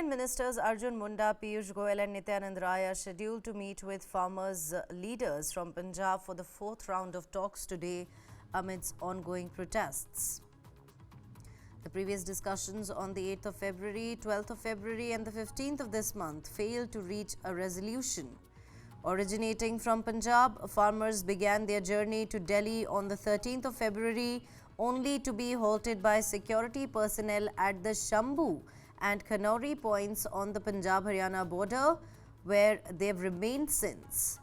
Union Ministers Arjun Munda, Piyush Goyal and Nityanand Rai are scheduled to meet with farmers' leaders from Punjab for the fourth round of talks today amidst ongoing protests. The previous discussions on the 8th of February, 12th of February and the 15th of this month failed to reach a resolution. Originating from Punjab, farmers began their journey to Delhi on the 13th of February, only to be halted by security personnel at the Shambhu and Khanori points on the Punjab-Haryana border, where they've remained since.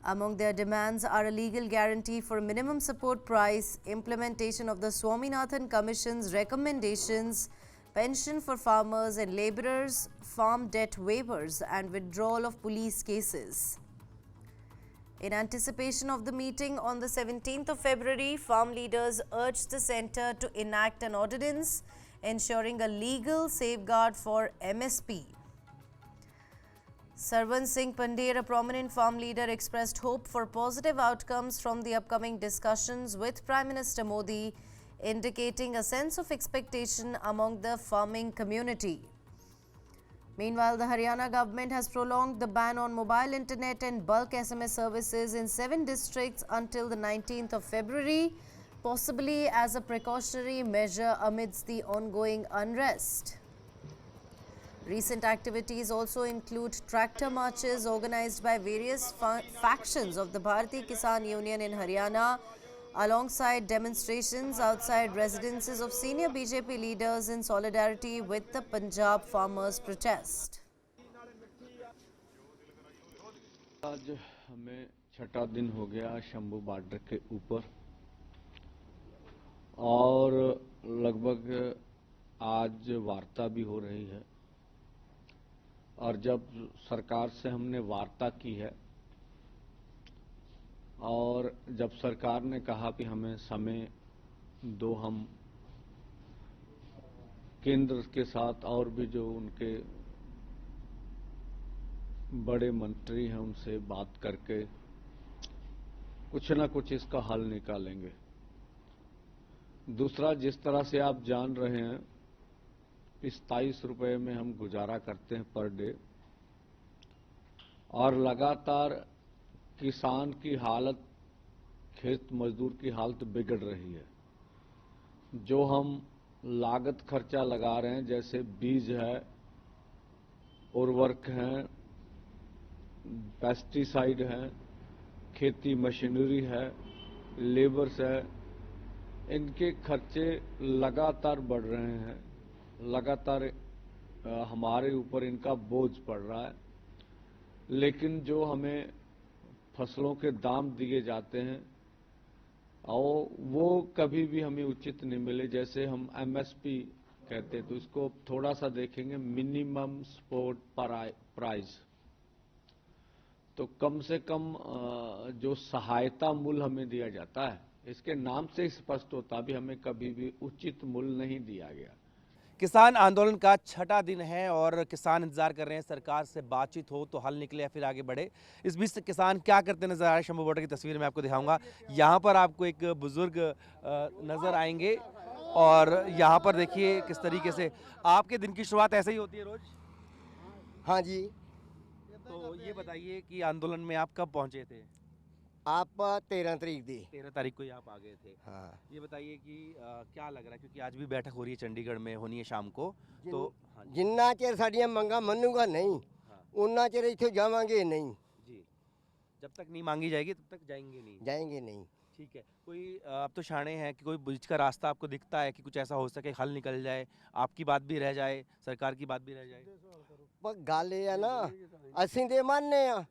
Among their demands are a legal guarantee for minimum support price, implementation of the Swaminathan Commission's recommendations, pension for farmers and labourers, farm debt waivers and withdrawal of police cases. In anticipation of the meeting on the 17th of February, farm leaders urged the centre to enact an ordinance ensuring a legal safeguard for MSP. Sarwan Singh Pandey, a prominent farm leader, expressed hope for positive outcomes from the upcoming discussions with Prime Minister Modi, indicating a sense of expectation among the farming community. Meanwhile, the Haryana government has prolonged the ban on mobile internet and bulk SMS services in 7 districts until the 19th of February, possibly as a precautionary measure amidst the ongoing unrest. Recent activities also include tractor marches organized by various factions of the Bharatiya Kisan Union in Haryana, alongside demonstrations outside residences of senior BJP leaders in solidarity with the Punjab farmers' protest. आज हमें छठा दिन हो गया Shambhu border के ऊपर और लगभग आज वार्ता भी हो रही है और जब सरकार से हमने वार्ता की है और जब सरकार ने कहा कि हमें समय दो, हम केंद्र के साथ और भी जो उनके बड़े मंत्री हैं उनसे बात करके कुछ ना कुछ इसका हल निकालेंगे। दूसरा, जिस तरह से आप जान रहे हैं 27 रुपए में हम गुजारा करते हैं पर डे और लगातार किसान की हालत, खेत मजदूर की हालत बिगड़ रही है। जो हम लागत खर्चा लगा रहे हैं, जैसे बीज है, उर्वरक हैं, पेस्टिसाइड हैं, खेती मशीनरी है, लेबर्स है, इनके खर्चे लगातार बढ़ रहे हैं। लगातार हमारे ऊपर इनका बोझ पड़ रहा है। लेकिन जो हमें फसलों के दाम दिए जाते हैं और वो कभी भी हमें उचित नहीं मिले। जैसे हम एमएसपी कहते हैं तो इसको थोड़ा सा देखेंगे, मिनिमम सपोर्ट प्राइस, तो कम से कम जो सहायता मूल्य हमें दिया जाता है, इसके नाम से ही स्पष्ट होता भी हमें कभी भी उचित मूल्य नहीं दिया गया। किसान आंदोलन का छठा दिन है और किसान इंतजार कर रहे हैं सरकार से बातचीत हो तो हल निकले या फिर आगे बढ़े। इस बीच किसान क्या करते नजर आ रहे हैं, शंभू बॉर्डर की तस्वीर मैं आपको दिखाऊंगा। यहाँ पर आपको एक बुजुर्ग नजर आएंगे और यहाँ पर देखिए किस तरीके से आपके दिन की शुरुआत ऐसे ही होती है रोज। हाँ जी। तो ये बताइए कि आंदोलन में आप कब पहुंचे थे? आप 13 तारीख दी। 13 तारीख को ही आप आ गए थे। हाँ। ये बताइए कि क्या लग रहा है, क्योंकि आज भी बैठक हो रही है चंडीगढ़ में, होनी है शाम को। तो जिन्ना चिर साडियां मंगा मनूंगा नहीं, उन्ना चिर इत्थों जावांगे नहीं जी। जब तक नहीं मांगी जाएगी तब तक जाएंगे नहीं। ठीक है। कोई अब तो शाणे हैं कि कोई बीच का रास्ता आपको दिखता है कि कुछ ऐसा हो सके, हल निकल जाए, आपकी बात भी रह जाए, सरकार की बात भी रह जाए? पर गल ये है ना, असीं ते मानने आ,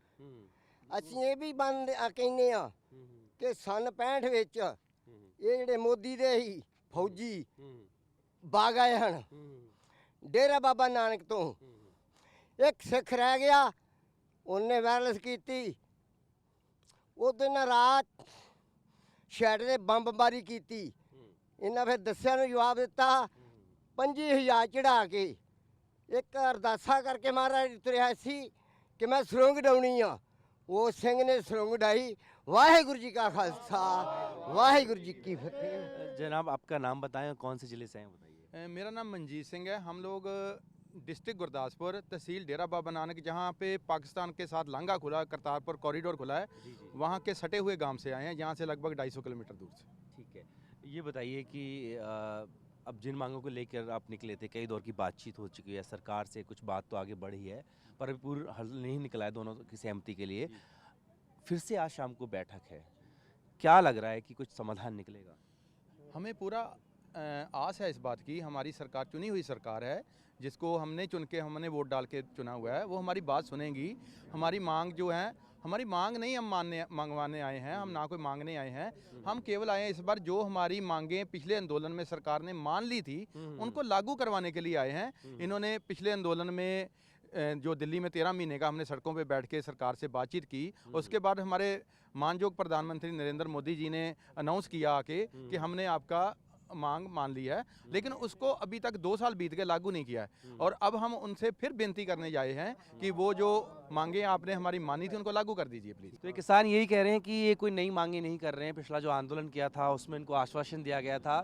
ਅਸੀਂ ਇਹ ਵੀ ਕਹਿੰਦੇ ਆ ਕਿ ਸਨ 65 ਵਿੱਚ ਇਹ ਜਿਹੜੇ ਮੋਦੀ ਦੇ ਹੀ ਫੌਜੀ ਬਾਗ ਆਏ ਹਨ ਡੇਰਾ ਬਾਬਾ ਨਾਨਕ ਤੋਂ। ਇੱਕ ਸਿੱਖ ਰਹਿ ਗਿਆ, ਉਹਨੇ ਵਾਇਰਲੈਸ ਕੀਤੀ, ਉਹਦੇ ਨਾਲ ਰਾਤ ਸ਼ੈਡ ਦੇ ਬੰਬਬਾਰੀ ਕੀਤੀ। ਇਹਨਾਂ ਫਿਰ ਦੱਸਿਆ ਨੂੰ ਜਵਾਬ ਦਿੱਤਾ 25,000 ਚੜਾ ਕੇ। ਇੱਕ ਅਰਦਾਸਾ ਕਰਕੇ ਮਹਾਰਾਜ ਤੁਰਿਆ ਸੀ ਕਿ ਮੈਂ ਸੁਰੰਗ ਡਾਉਣੀ ਆ। वो सिंह ने सुरंग डाई। वाहेगुरु जी का खालसा, वाहेगुरु जी की फतेह। जनाब आपका नाम बताएं और कौन से जिले से हैं बताइए। मेरा नाम मनजीत सिंह है। हम लोग डिस्ट्रिक्ट गुरदासपुर, तहसील डेरा बाबा नानक, जहाँ पे पाकिस्तान के साथ लांघा खुला, करतारपुर कॉरिडोर खुला है, वहाँ के सटे हुए गांव से आए हैं, यहाँ से लगभग 250 किलोमीटर दूर से। ठीक है, ये बताइए कि अब जिन मांगों को लेकर आप निकले थे, कई दौर की बातचीत हो चुकी है सरकार से, कुछ बात तो आगे बढ़ी है पर अभी पूर्ण हल नहीं निकला है दोनों की सहमति के लिए। फिर से आज शाम को बैठक है, क्या लग रहा है कि कुछ समाधान निकलेगा? हमें पूरा आस है इस बात की, हमारी सरकार चुनी हुई सरकार है, जिसको हमने चुन के, हमने वोट डाल के चुना हुआ है, वो हमारी बात सुनेंगी। हमारी मांग जो है, हमारी मांग नहीं हम मंगवाने आए हैं, हम ना कोई मांगने आए हैं, हम केवल आए हैं इस बार जो हमारी मांगें पिछले आंदोलन में सरकार ने मान ली थी उनको लागू करवाने के लिए आए हैं। इन्होंने पिछले आंदोलन में जो दिल्ली में 13 महीने का हमने सड़कों पे बैठ के सरकार से बातचीत की, उसके बाद हमारे मानयोग प्रधानमंत्री नरेंद्र मोदी जी ने अनाउंस किया आके कि हमने आपका मांग मान ली है, लेकिन उसको अभी तक 2 साल बीत गए, लागू नहीं किया है। और अब हम उनसे फिर बेनती करने जाए हैं कि वो जो मांगे आपने हमारी मानी थी उनको लागू कर दीजिए प्लीज़। तो ये किसान यही कह रहे हैं कि ये कोई नई मांगे नहीं कर रहे हैं, पिछला जो आंदोलन किया था उसमें इनको आश्वासन दिया गया था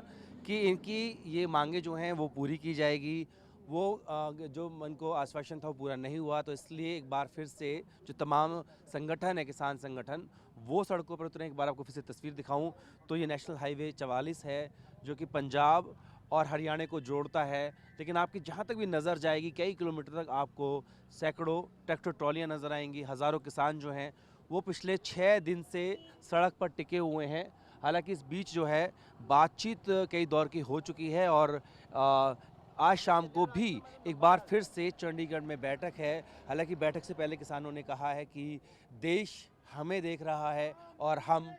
कि इनकी ये मांगे जो हैं वो पूरी की जाएगी। वो जो इनको आश्वासन था वो पूरा नहीं हुआ, तो इसलिए एक बार फिर से जो तमाम संगठन है, किसान संगठन, वो सड़कों पर उतरे। एक बार आपको फिर से तस्वीर दिखाऊं तो ये नेशनल हाईवे 44 है जो कि पंजाब और हरियाणा को जोड़ता है, लेकिन आपकी जहाँ तक भी नज़र जाएगी कई किलोमीटर तक आपको सैकड़ों ट्रैक्टर ट्रॉलियाँ नज़र आएंगी। हज़ारों किसान जो हैं वो पिछले 6 दिन से सड़क पर टिके हुए हैं। हालांकि इस बीच जो है बातचीत कई दौर की हो चुकी है और आज शाम को भी एक बार फिर से चंडीगढ़ में बैठक है। हालांकि बैठक से पहले किसानों ने कहा है कि देश हमें देख रहा है और हम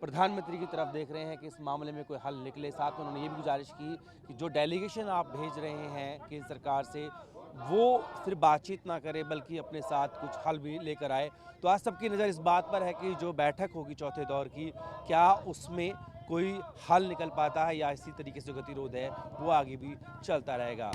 प्रधानमंत्री की तरफ देख रहे हैं कि इस मामले में कोई हल निकले। साथ में उन्होंने ये भी गुजारिश की कि जो डेलीगेशन आप भेज रहे हैं केंद्र सरकार से, वो सिर्फ बातचीत ना करे बल्कि अपने साथ कुछ हल भी लेकर आए। तो आज सबकी नज़र इस बात पर है कि जो बैठक होगी चौथे दौर की, क्या उसमें कोई हल निकल पाता है या इसी तरीके से गतिरोध है वो आगे भी चलता रहेगा।